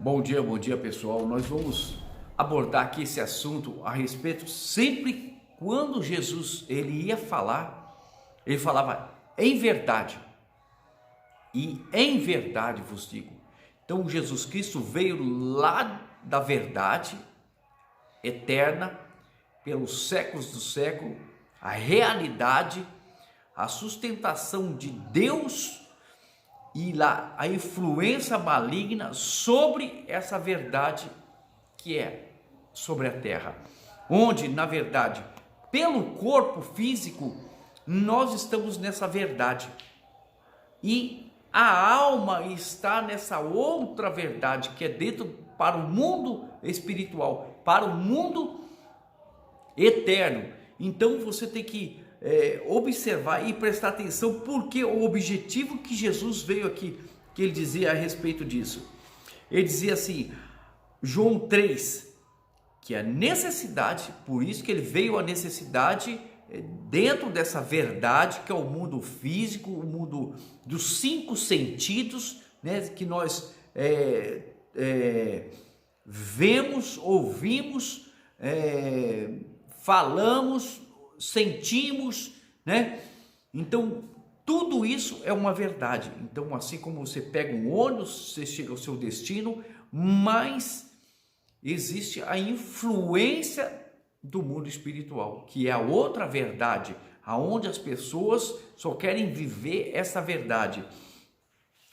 Bom dia pessoal. Nós vamos abordar aqui esse assunto a respeito sempre quando Jesus ele ia falar, ele falava em verdade. E em verdade vos digo. Então Jesus Cristo veio lá da verdade eterna, pelos séculos do século, a realidade, a sustentação de Deus e lá a influência maligna sobre essa verdade que é sobre a terra, onde na verdade pelo corpo físico nós estamos nessa verdade e a alma está nessa outra verdade que é dentro para o mundo espiritual, para o mundo eterno. Então você tem que observar e prestar atenção, porque o objetivo que Jesus veio aqui, que ele dizia a respeito disso. Ele dizia assim, João 3, que a necessidade, por isso que ele veio a necessidade dentro dessa verdade que é o mundo físico, o mundo dos 5 sentidos, né, que nós vemos, ouvimos, falamos, sentimos, né? Então tudo isso é uma verdade. Então assim como você pega um ônibus, você chega ao seu destino, mas existe a influência do mundo espiritual, que é a outra verdade, aonde as pessoas só querem viver essa verdade.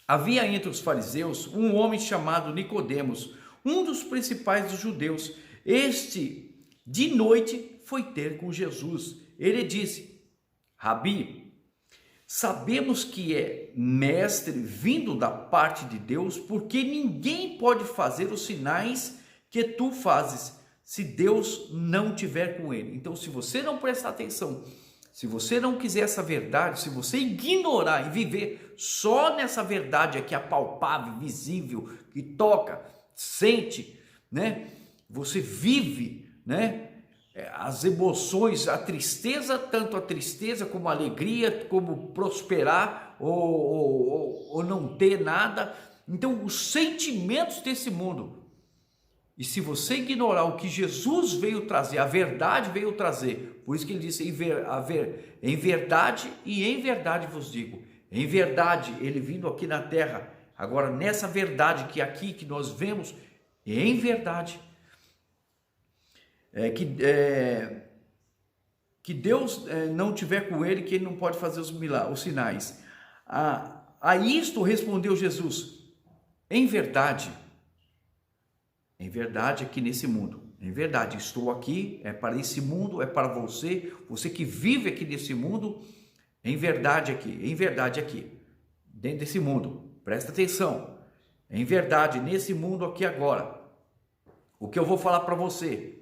Havia entre os fariseus um homem chamado Nicodemos, um dos principais dos judeus. Este de noite foi ter com Jesus. Ele disse, Rabi, sabemos que é mestre vindo da parte de Deus, porque ninguém pode fazer os sinais que tu fazes, se Deus não tiver com ele. Então, se você não prestar atenção, se você não quiser essa verdade, se você ignorar e viver só nessa verdade aqui, apalpável, visível, que toca, sente, né? Você vive, né? As emoções, a tristeza, tanto a tristeza como a alegria, como prosperar ou não ter nada. Então, os sentimentos desse mundo. E se você ignorar o que Jesus veio trazer, a verdade veio trazer, por isso que ele disse, em verdade e em verdade vos digo, em verdade, ele vindo aqui na terra, agora nessa verdade que aqui que nós vemos, em verdade, que Deus não tiver com ele, que ele não pode fazer os sinais. A isto respondeu Jesus, em verdade aqui nesse mundo, em verdade, estou aqui, é para esse mundo, é para você que vive aqui nesse mundo, em verdade aqui, dentro desse mundo, presta atenção, em verdade, nesse mundo aqui agora, o que eu vou falar para você,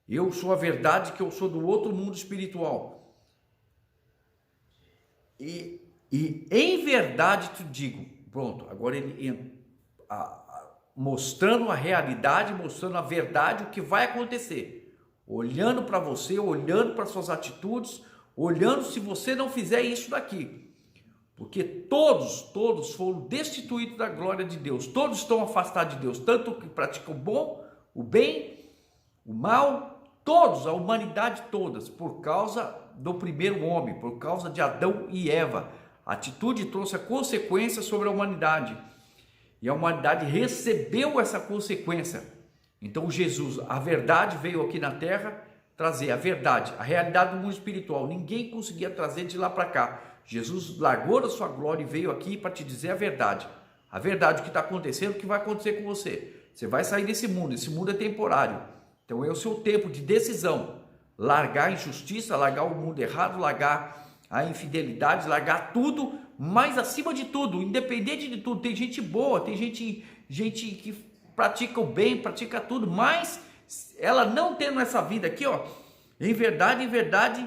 eu sou a verdade, que eu sou do outro mundo espiritual, e em verdade te digo, pronto, agora ele entra, mostrando a realidade, mostrando a verdade, o que vai acontecer, olhando para você, olhando para suas atitudes, olhando se você não fizer isso daqui, porque todos foram destituídos da glória de Deus, todos estão afastados de Deus, tanto que praticam o bom, o bem, o mal, todos, a humanidade todas, por causa do primeiro homem, por causa de Adão e Eva. A atitude trouxe a consequência sobre a humanidade. E a humanidade recebeu essa consequência. Então Jesus, a verdade veio aqui na terra trazer a verdade, a realidade do mundo espiritual. Ninguém conseguia trazer de lá para cá. Jesus largou a sua glória e veio aqui para te dizer a verdade. A verdade, o que está acontecendo, o que vai acontecer com você. Você vai sair desse mundo, esse mundo é temporário. Então é o seu tempo de decisão. Largar a injustiça, largar o mundo errado, largar a infidelidade, largar tudo. Mas acima de tudo, independente de tudo, tem gente boa, tem gente que pratica o bem, pratica tudo, mas ela não tendo essa vida aqui, ó, em verdade,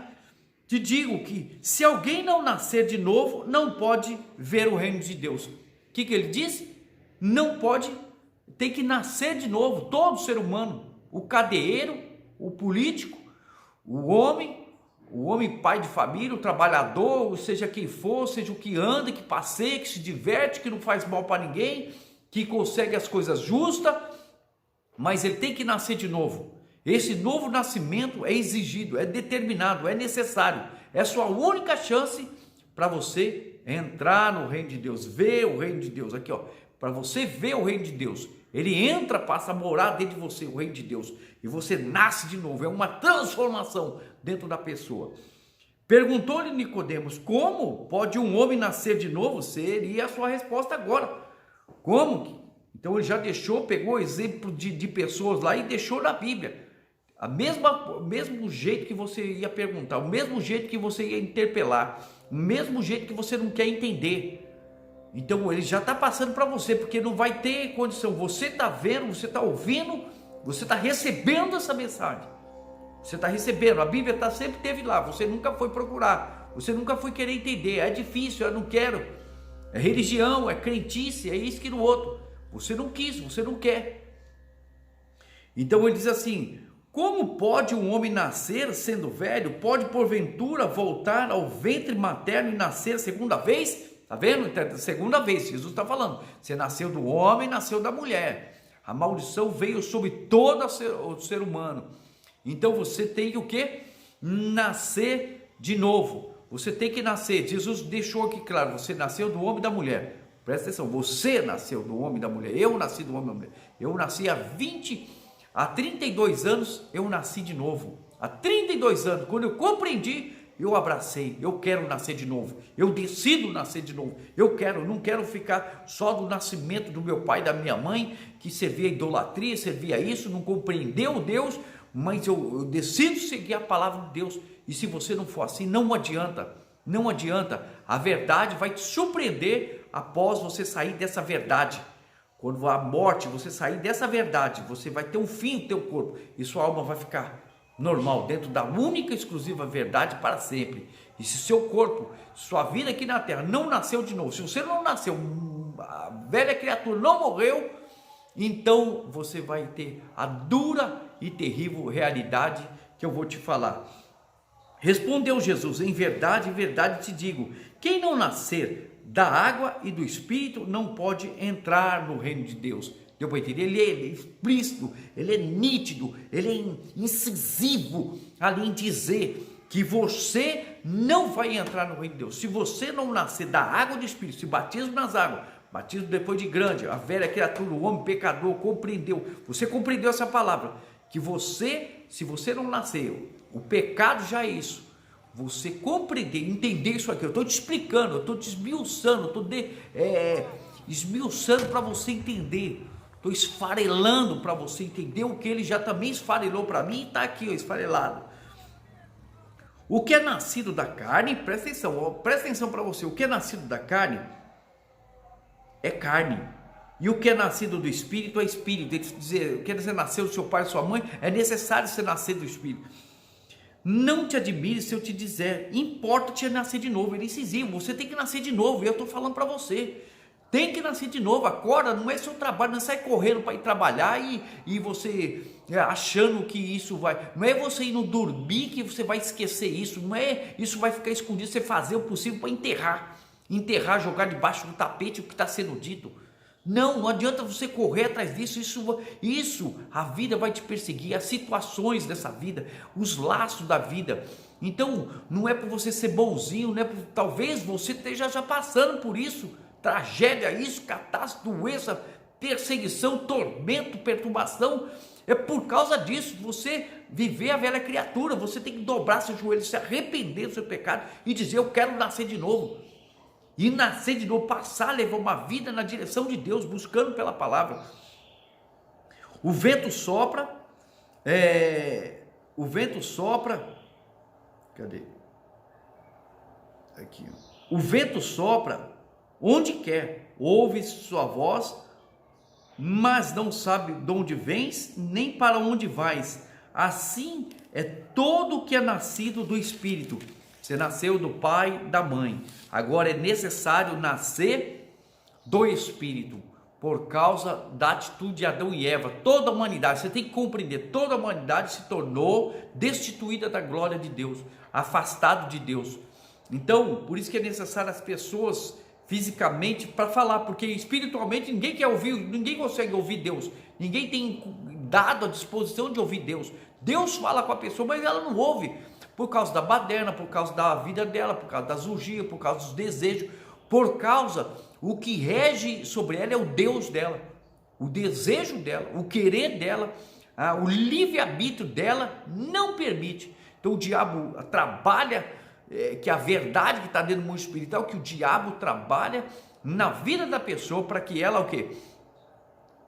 te digo que se alguém não nascer de novo, não pode ver o reino de Deus. O que ele disse? Não pode, tem que nascer de novo, todo ser humano, o cadeiro, o político, o homem pai de família, o trabalhador, seja quem for, seja o que anda, que passeia, que se diverte, que não faz mal para ninguém, que consegue as coisas justas, mas ele tem que nascer de novo. Esse novo nascimento é exigido, é determinado, é necessário. É a sua única chance para você entrar no reino de Deus, ver o reino de Deus. Aqui, ó, para você ver o reino de Deus. Ele entra, passa a morar dentro de você, o reino de Deus. E você nasce de novo. É uma transformação dentro da pessoa. Perguntou-lhe Nicodemos: como pode um homem nascer de novo? Seria a sua resposta agora. Como? Então ele já deixou, pegou o exemplo de pessoas lá e deixou na Bíblia. O mesmo jeito que você ia perguntar, o mesmo jeito que você ia interpelar, o mesmo jeito que você não quer entender. Então ele já está passando para você, porque não vai ter condição. Você está vendo, você está ouvindo, você está recebendo essa mensagem. Você está recebendo, a Bíblia sempre esteve lá, você nunca foi procurar, você nunca foi querer entender. É difícil, eu não quero. É religião, é crentice, é isso que no outro. Você não quis, você não quer. Então ele diz assim: como pode um homem nascer sendo velho? Pode porventura voltar ao ventre materno e nascer segunda vez? Está vendo? Segunda vez, Jesus está falando. Você nasceu do homem, nasceu da mulher. A maldição veio sobre todo o ser humano. Então você tem que o quê? Nascer de novo. Você tem que nascer. Jesus deixou aqui claro, você nasceu do homem e da mulher. Presta atenção, você nasceu do homem e da mulher. Eu nasci do homem e da mulher. Eu nasci há 32 anos, eu nasci de novo. Há 32 anos, quando eu compreendi, eu abracei. Eu quero nascer de novo. Eu decido nascer de novo. Não quero ficar só do nascimento do meu pai e da minha mãe, que servia idolatria, servia isso, não compreendeu Deus, mas eu decido seguir a palavra de Deus. E se você não for assim, não adianta. Não adianta. A verdade vai te surpreender após você sair dessa verdade. Quando a morte, você sair dessa verdade, você vai ter um fim no teu corpo e sua alma vai ficar normal, dentro da única e exclusiva verdade para sempre. E se seu corpo, sua vida aqui na terra não nasceu de novo, se você não nasceu, a velha criatura não morreu, então você vai ter a dura e terrível realidade que eu vou te falar. Respondeu Jesus: em verdade te digo, quem não nascer da água e do Espírito não pode entrar no reino de Deus. Deu para entender? Ele é explícito, ele é nítido, ele é incisivo ali em dizer que você não vai entrar no reino de Deus. Se você não nascer da água e do Espírito, se batismo nas águas, batismo depois de grande, a velha criatura, o homem pecador compreendeu, você compreendeu essa palavra, que se você não nasceu, o pecado já é isso. Você compreender, entender isso aqui, eu estou te explicando, eu estou te esmiuçando, eu estou esmiuçando para você entender, estou esfarelando para você entender o que ele já também esfarelou para mim e está aqui, ó, esfarelado. O que é nascido da carne, presta atenção para você, o que é nascido da carne é carne, e o que é nascido do Espírito é Espírito. Ele dizer, o que você nasceu do seu pai e sua mãe, é necessário você nascer do Espírito. Não te admire se eu te dizer, importa-te nascer de novo. Ele é incisivo, você tem que nascer de novo, e eu estou falando para você, tem que nascer de novo. Acorda, não é seu trabalho, não sai correndo para ir trabalhar e você achando que isso vai, não é você indo dormir que você vai esquecer isso, não é isso vai ficar escondido, você fazer o possível para enterrar, jogar debaixo do tapete o que está sendo dito. Não adianta você correr atrás disso, isso a vida vai te perseguir, as situações dessa vida, os laços da vida. Então não é por você ser bonzinho, talvez você esteja já passando por isso, tragédia, isso, catástrofe, doença, perseguição, tormento, perturbação, é por causa disso. Você viver a velha criatura, você tem que dobrar seu joelho, se arrepender do seu pecado e dizer: eu quero nascer de novo. E nascer de novo, passar a levar uma vida na direção de Deus, buscando pela palavra. O vento sopra, cadê? Aqui, ó. O vento sopra onde quer, ouve sua voz, mas não sabe de onde vens, nem para onde vais. Assim é todo o que é nascido do Espírito. Você nasceu do pai, da mãe. Agora é necessário nascer do Espírito, por causa da atitude de Adão e Eva. Toda a humanidade, você tem que compreender, toda a humanidade se tornou destituída da glória de Deus, afastado de Deus. Então, por isso que é necessário as pessoas fisicamente para falar, porque espiritualmente ninguém quer ouvir, ninguém consegue ouvir Deus, ninguém tem dado a disposição de ouvir Deus. Deus fala com a pessoa, mas ela não ouve, por causa da baderna, por causa da vida dela, por causa das urgias, por causa dos desejos, por causa, o que rege sobre ela é o Deus dela, o desejo dela, o querer dela, o livre-arbítrio dela não permite. Então o diabo trabalha, que a verdade que está dentro do mundo espiritual, que o diabo trabalha na vida da pessoa para que ela o quê?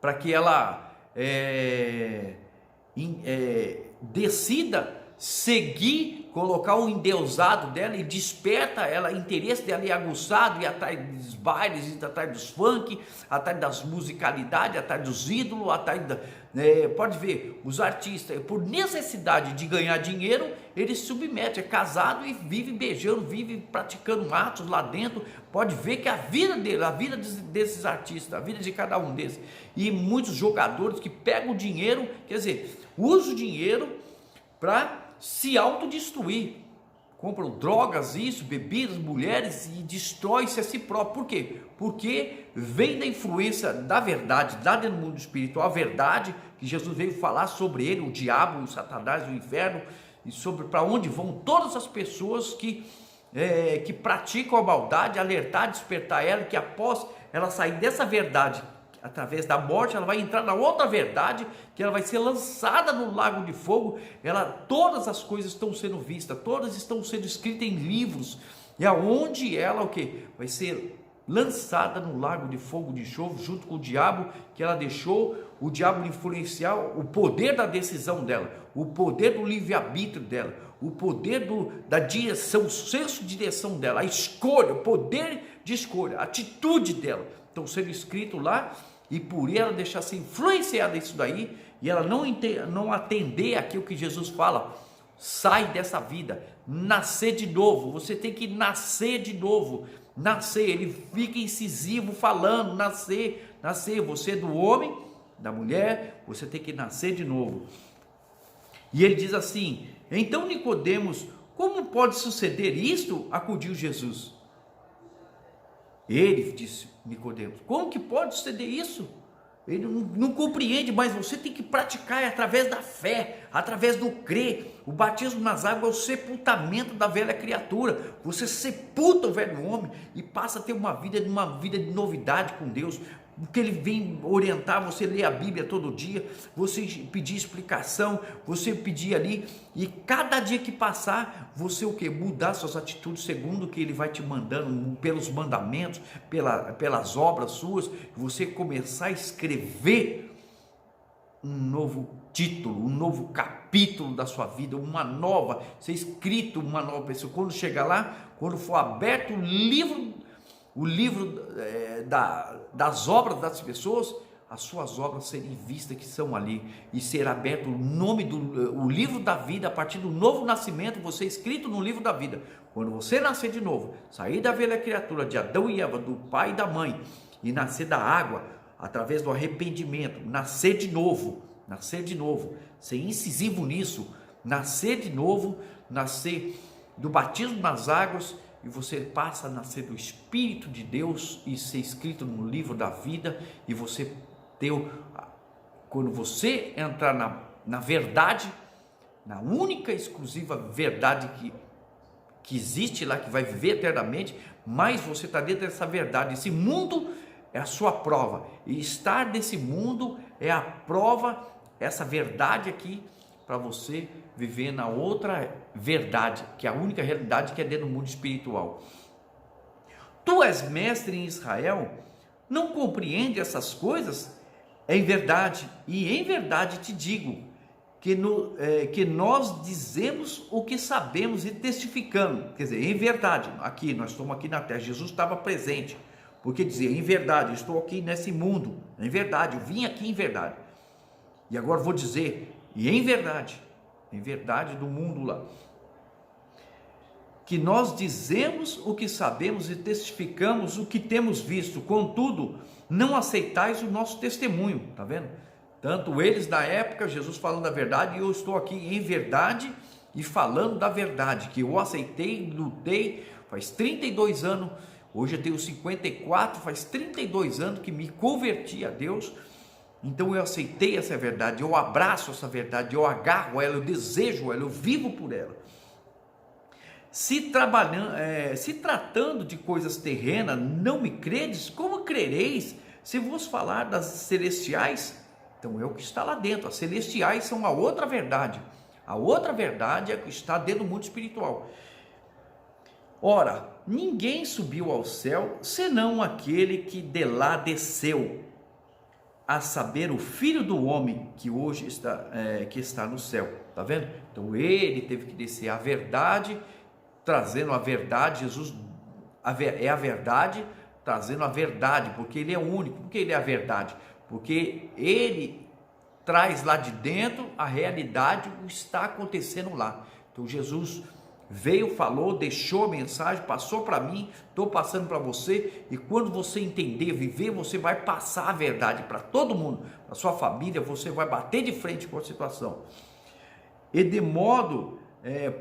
Para que ela decida seguir, colocar o endeusado dela e desperta ela, interesse dela e aguçado, e atrás dos bailes, e atrás dos funk, atrás das musicalidades, atrás dos ídolos, atrás pode ver, os artistas, por necessidade de ganhar dinheiro, eles se submetem, é casado e vive beijando, vive praticando atos lá dentro. Pode ver que a vida dele, a vida desses artistas, a vida de cada um desses, e muitos jogadores que pegam o dinheiro, quer dizer, usam o dinheiro para se autodestruir, compram drogas, bebidas, mulheres, e destrói-se a si próprio. Por quê? Porque vem da influência da verdade, lá dentro do mundo espiritual, a verdade que Jesus veio falar sobre ele, o diabo, o Satanás, o inferno, e sobre para onde vão todas as pessoas que praticam a maldade, alertar, despertar ela, que após ela sair dessa verdade, através da morte, ela vai entrar na outra verdade, que ela vai ser lançada no lago de fogo. Todas as coisas estão sendo vistas, todas estão sendo escritas em livros, e aonde ela o que vai ser lançada no lago de fogo de enxofre, junto com o diabo, que ela deixou o diabo influenciar o poder da decisão dela, o poder do livre-arbítrio dela, o poder da direção, o senso de direção dela, a escolha, o poder de escolha, a atitude dela, estão sendo escritos lá. E por ela deixar ser influenciada isso daí, e ela não atender aquilo que Jesus fala, sai dessa vida, nascer de novo. Você tem que nascer de novo, nascer. Ele fica incisivo falando, nascer, você é do homem, da mulher, você tem que nascer de novo. E ele diz assim: então Nicodemos, como pode suceder isto? Acudiu Jesus. Ele disse, Nicodemos, como que pode suceder isso? Ele não compreende, mas você tem que praticar através da fé, através do crer. O batismo nas águas é o sepultamento da velha criatura. Você sepulta o velho homem e passa a ter uma vida de novidade com Deus. Porque ele vem orientar, você ler a Bíblia todo dia, você pedir explicação, você pedir ali, e cada dia que passar, você o que? Mudar suas atitudes segundo o que ele vai te mandando, pelos mandamentos, pelas obras suas, você começar a escrever um novo título, um novo capítulo da sua vida, ser escrito uma nova pessoa. Quando chegar lá, quando for aberto o livro das obras das pessoas, as suas obras serem vistas que são ali, e ser aberto o livro da vida, a partir do novo nascimento, você escrito no livro da vida. Quando você nascer de novo, sair da velha criatura de Adão e Eva, do pai e da mãe, e nascer da água, através do arrependimento, nascer de novo, ser incisivo nisso, nascer de novo, nascer do batismo nas águas, e você passa a nascer do Espírito de Deus e ser escrito no livro da vida, e você quando você entrar na verdade, na única exclusiva verdade que existe lá, que vai viver eternamente, mas você está dentro dessa verdade. Esse mundo é a sua prova, e estar nesse mundo é a prova, essa verdade aqui, para você viver na outra verdade, que é a única realidade que é dentro do mundo espiritual. Tu és mestre em Israel, não compreende essas coisas? Em verdade te digo, que nós dizemos o que sabemos e testificamos. Quer dizer, em verdade, aqui, nós estamos aqui na terra, Jesus estava presente, porque dizia, em verdade, eu estou aqui nesse mundo, em verdade, eu vim aqui em verdade, e agora vou dizer, e em verdade do mundo lá, que nós dizemos o que sabemos e testificamos o que temos visto, contudo, não aceitais o nosso testemunho. Está vendo? Tanto eles na época, Jesus falando a verdade, e eu estou aqui em verdade e falando da verdade, que eu aceitei, lutei, faz 32 anos, Hoje eu tenho 54, faz 32 anos que me converti a Deus. Então eu aceitei essa verdade, eu abraço essa verdade, eu agarro ela, eu desejo ela, eu vivo por ela. Se tratando de coisas terrenas, não me credes, como crereis se vos falar das celestiais? Então é o que está lá dentro. As celestiais são a outra verdade. A outra verdade é que está dentro do mundo espiritual. Ora, ninguém subiu ao céu, senão aquele que de lá desceu, a saber, o Filho do Homem, que hoje está no céu. Está vendo? Então ele teve que descer a verdade, trazendo a verdade. Jesus é a verdade, trazendo a verdade, porque ele é o único. Porque ele é a verdade? Porque ele traz lá de dentro a realidade, o que está acontecendo lá. Então Jesus veio, falou, deixou a mensagem, passou para mim, estou passando para você, e quando você entender, viver, você vai passar a verdade para todo mundo, para sua família, você vai bater de frente com a situação. E de modo,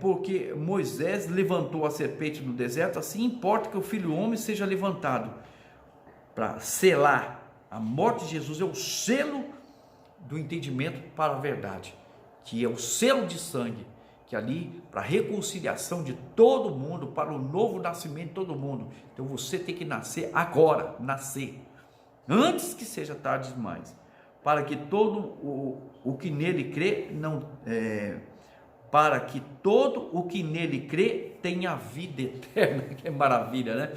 porque Moisés levantou a serpente no deserto, assim importa que o Filho do Homem seja levantado, para selar. A morte de Jesus é o selo do entendimento para a verdade, que é o selo de sangue, que ali para a reconciliação de todo mundo, para o novo nascimento de todo mundo. Então você tem que nascer agora, nascer, antes que seja tarde demais, para que todo o que nele crê para que todo o que nele crê tenha vida eterna. Que maravilha, né?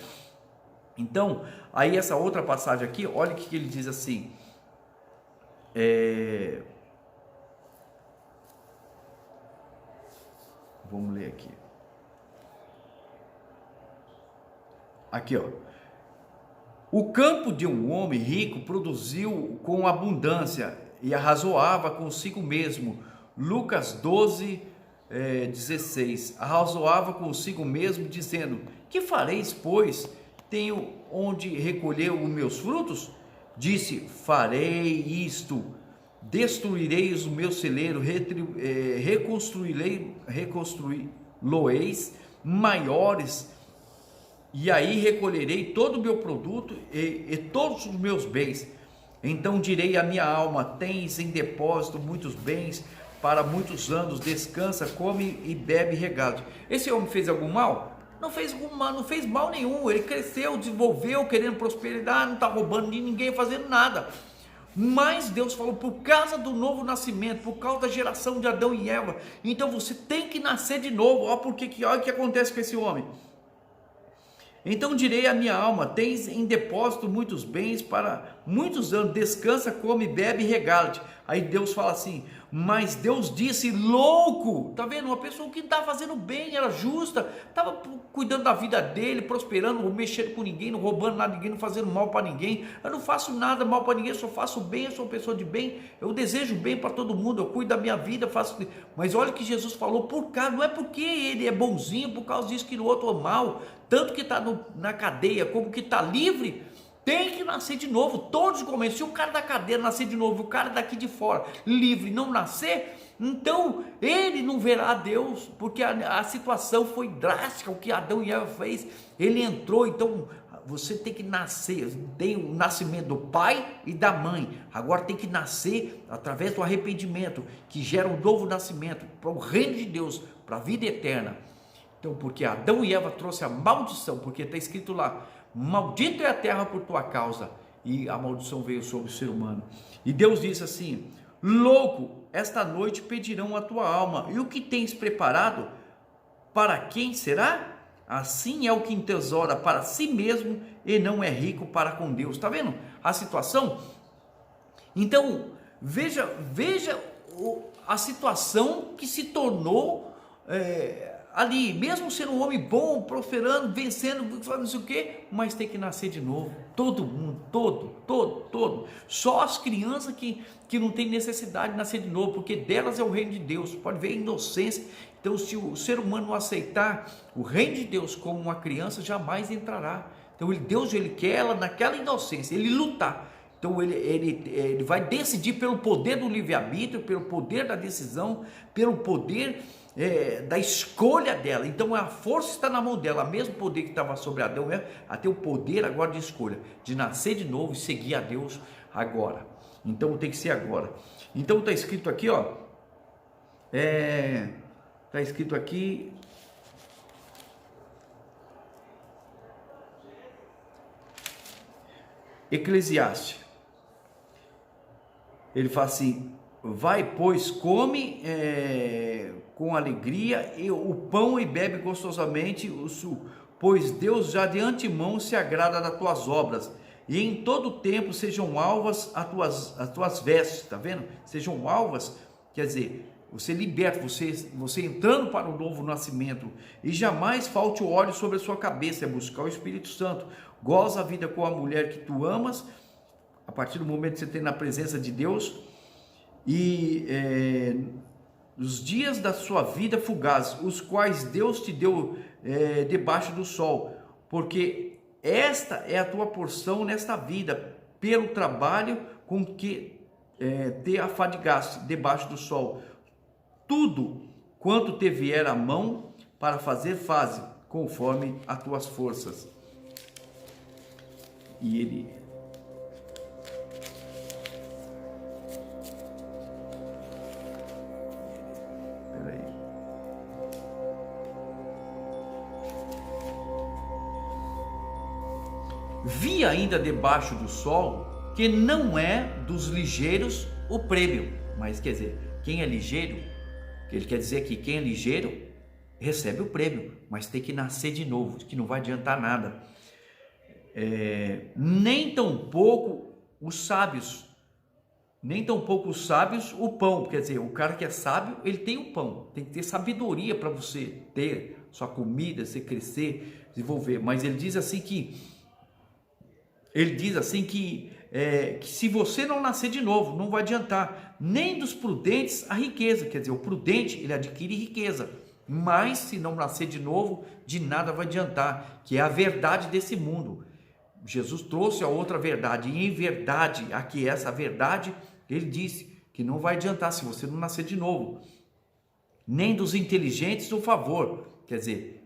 Então, aí essa outra passagem aqui, olha o que ele diz assim, vamos ler aqui. Aqui, ó. O campo de um homem rico produziu com abundância e arrazoava consigo mesmo. Lucas 12, 16. Arrazoava consigo mesmo, dizendo: que fareis, pois? Tenho onde recolher os meus frutos? Disse: farei isto. Destruirei o meu celeiro, reconstruí-lo-eis maiores, e aí recolherei todo o meu produto e todos os meus bens. Então direi à minha alma: tens em depósito muitos bens para muitos anos, descansa, come e bebe regalo. Esse homem fez algum mal? Não fez mal nenhum. Ele cresceu, desenvolveu, querendo prosperidade, não está roubando de ninguém, fazendo nada. Mas Deus falou: por causa do novo nascimento, por causa da geração de Adão e Eva, então você tem que nascer de novo. Olha o que acontece com esse homem. Então direi à minha alma: tens em depósito muitos bens para muitos anos, descansa, come, bebe e regala-te. Aí Deus fala assim: mas Deus disse: louco. Tá vendo? Uma pessoa que estava fazendo bem, era justa, estava cuidando da vida dele, prosperando, não mexendo com ninguém, não roubando nada de ninguém, não fazendo mal para ninguém. Eu não faço nada mal para ninguém, eu só faço bem, eu sou uma pessoa de bem, eu desejo bem para todo mundo, eu cuido da minha vida, faço. Mas olha o que Jesus falou: não é porque ele é bonzinho, por causa disso que o outro é mal, tanto que está na cadeia como que está livre. Tem que nascer de novo, todos começam. Se o cara da cadeia nascer de novo, o cara daqui de fora, livre, não nascer, então ele não verá a Deus, porque a situação foi drástica. O que Adão e Eva fez, ele entrou. Então você tem que nascer, tem o nascimento do pai e da mãe, agora tem que nascer através do arrependimento, que gera um novo nascimento para o reino de Deus, para a vida eterna. Então, porque Adão e Eva trouxe a maldição, porque está escrito lá: maldito é a terra por tua causa, e a maldição veio sobre o ser humano. E Deus disse assim: louco, esta noite pedirão a tua alma, e o que tens preparado, para quem será? Assim é o que entesoura para si mesmo e não é rico para com Deus. Está vendo a situação? Então, veja a situação que se tornou ali, mesmo sendo um homem bom, prosperando, vencendo, não sei o quê, mas tem que nascer de novo. Todo mundo, todo. Só as crianças que não tem necessidade de nascer de novo, porque delas é o reino de Deus. Pode ver a inocência. Então, se o ser humano não aceitar o reino de Deus como uma criança, jamais entrará. Então, Deus quer ela naquela inocência, ele lutar. Então ele vai decidir pelo poder do livre-arbítrio, pelo poder da decisão, pelo poder da escolha dela. Então a força está na mão dela, o mesmo poder que estava sobre Adão, a ter o poder agora de escolha, de nascer de novo e seguir a Deus agora. Então tem que ser agora. Então está escrito aqui, ó, está escrito aqui, Eclesiastes, ele fala assim: vai, pois, come com alegria o pão e bebe gostosamente o suco, pois Deus já de antemão se agrada das tuas obras, e em todo tempo sejam alvas as tuas vestes. Tá vendo? Sejam alvas, quer dizer, você liberta, você entrando para o novo nascimento, e jamais falte o óleo sobre a sua cabeça, é buscar o Espírito Santo. Goza a vida com a mulher que tu amas, a partir do momento que você tem na presença de Deus, e os dias da sua vida fugazes, os quais Deus te deu debaixo do sol, porque esta é a tua porção nesta vida, pelo trabalho com que te afadigaste debaixo do sol. Tudo quanto te vier à mão para fazer, faze conforme as tuas forças. E ele... Peraí. Vi ainda debaixo do sol que não é dos ligeiros o prêmio. Mas quer dizer, quem é ligeiro, ele quer dizer que quem é ligeiro recebe o prêmio, mas tem que nascer de novo, que não vai adiantar nada. Nem tampouco os sábios o pão. Quer dizer, o cara que é sábio, ele tem o pão, tem que ter sabedoria para você ter sua comida, você crescer, desenvolver. Mas ele diz assim que se você não nascer de novo, não vai adiantar. Nem dos prudentes a riqueza. Quer dizer, o prudente, ele adquire riqueza, mas se não nascer de novo, de nada vai adiantar, que é a verdade desse mundo. Jesus trouxe a outra verdade, e em verdade, aqui essa verdade, ele disse que não vai adiantar se você não nascer de novo. Nem dos inteligentes o favor. Quer dizer,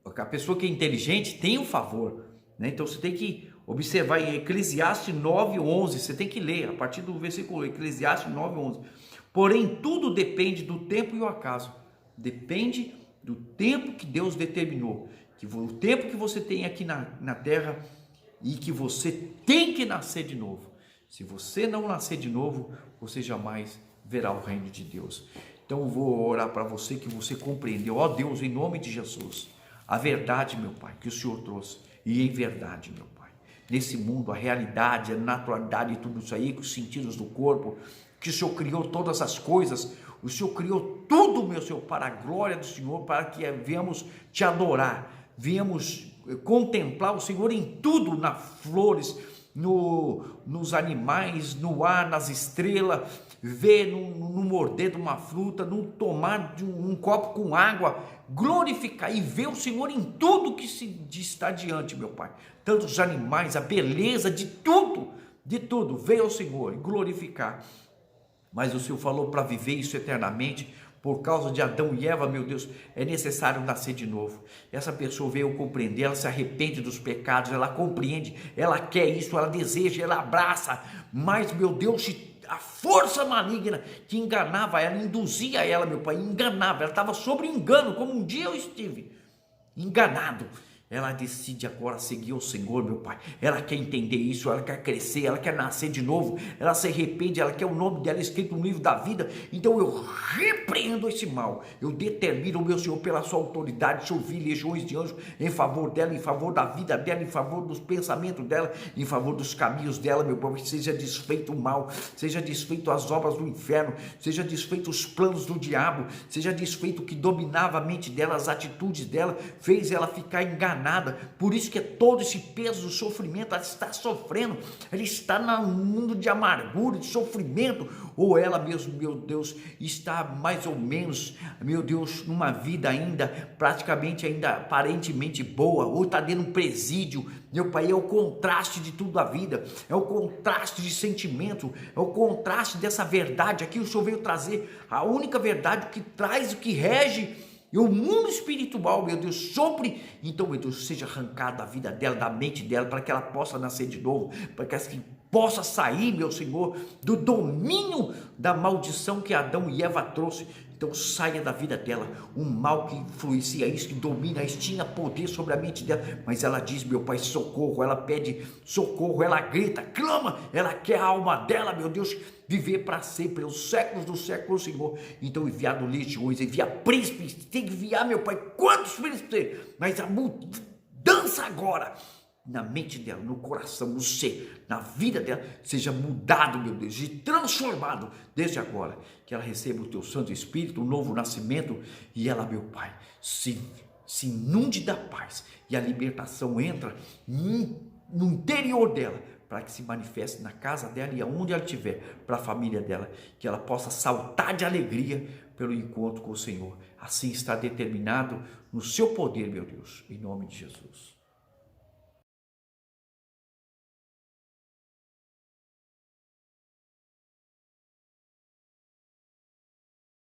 a pessoa que é inteligente tem o favor, né? Então você tem que observar em Eclesiastes 9:11, você tem que ler a partir do versículo Eclesiastes 9:11. Porém, tudo depende do tempo e o acaso. Depende do tempo que Deus determinou, que o tempo que você tem aqui na terra, e que você tem que nascer de novo. Se você não nascer de novo, você jamais verá o reino de Deus. Então eu vou orar para você, que você compreendeu. Ó Deus, em nome de Jesus, a verdade, meu Pai, que o Senhor trouxe, e em verdade, meu Pai, nesse mundo, a realidade, a naturalidade e tudo isso aí, com os sentidos do corpo, que o Senhor criou todas as coisas, o Senhor criou tudo, meu Senhor, para a glória do Senhor, para que venhamos te adorar, venhamos contemplar o Senhor em tudo, nas flores, nos animais, no ar, nas estrelas, ver no morder de uma fruta, no tomar de um copo com água, glorificar e ver o Senhor em tudo que está diante, meu Pai, tanto os animais, a beleza de tudo, ver o Senhor e glorificar. Mas o Senhor falou para viver isso eternamente. Por causa de Adão e Eva, meu Deus, é necessário nascer de novo. Essa pessoa veio compreender, ela se arrepende dos pecados, ela compreende, ela quer isso, ela deseja, ela abraça. Mas, meu Deus, a força maligna que enganava ela, induzia ela, meu Pai, enganava, ela estava sobre engano, como um dia eu estive enganado. Ela decide agora seguir o Senhor, meu Pai. Ela quer entender isso, ela quer crescer, ela quer nascer de novo, ela se arrepende, ela quer o nome dela escrito no livro da vida. Então eu repreendo esse mal, eu determino, meu Senhor, pela sua autoridade, eu vi legiões de anjos em favor dela, em favor da vida dela, em favor dos pensamentos dela, em favor dos caminhos dela, meu Pai. Que seja desfeito o mal, seja desfeito as obras do inferno, seja desfeito os planos do diabo, seja desfeito o que dominava a mente dela, as atitudes dela, fez ela ficar enganada, enganada, por isso que é todo esse peso do sofrimento, ela está sofrendo, ela está num mundo de amargura, de sofrimento, ou ela mesmo, meu Deus, está mais ou menos, meu Deus, numa vida ainda, praticamente ainda aparentemente boa, ou está dentro de um presídio, meu Pai, é o contraste de tudo a vida, é o contraste de sentimento, é o contraste dessa verdade, aqui o Senhor veio trazer a única verdade, o que traz, o que rege, e o mundo espiritual, meu Deus, sopre, então, meu Deus, seja arrancado da vida dela, da mente dela, para que ela possa nascer de novo, para que ela possa sair, meu Senhor, do domínio da maldição que Adão e Eva trouxe. Então saia da vida dela, um mal que influencia isso, que domina isso, tinha poder sobre a mente dela, mas ela diz, meu Pai, socorro, ela pede socorro, ela grita, clama, ela quer a alma dela, meu Deus, viver para sempre, os séculos dos séculos, Senhor. Então enviar legiões, envia príncipes, tem que enviar, meu Pai, quantos príncipes tem, mas a mudança agora, na mente dela, no coração, no ser, na vida dela, seja mudado, meu Deus, e transformado desde agora, que ela receba o teu Santo Espírito, um novo nascimento, e ela, meu Pai, se inunde da paz, e a libertação entra no interior dela, para que se manifeste na casa dela e aonde ela estiver, para a família dela, que ela possa saltar de alegria pelo encontro com o Senhor. Assim está determinado no seu poder, meu Deus, em nome de Jesus.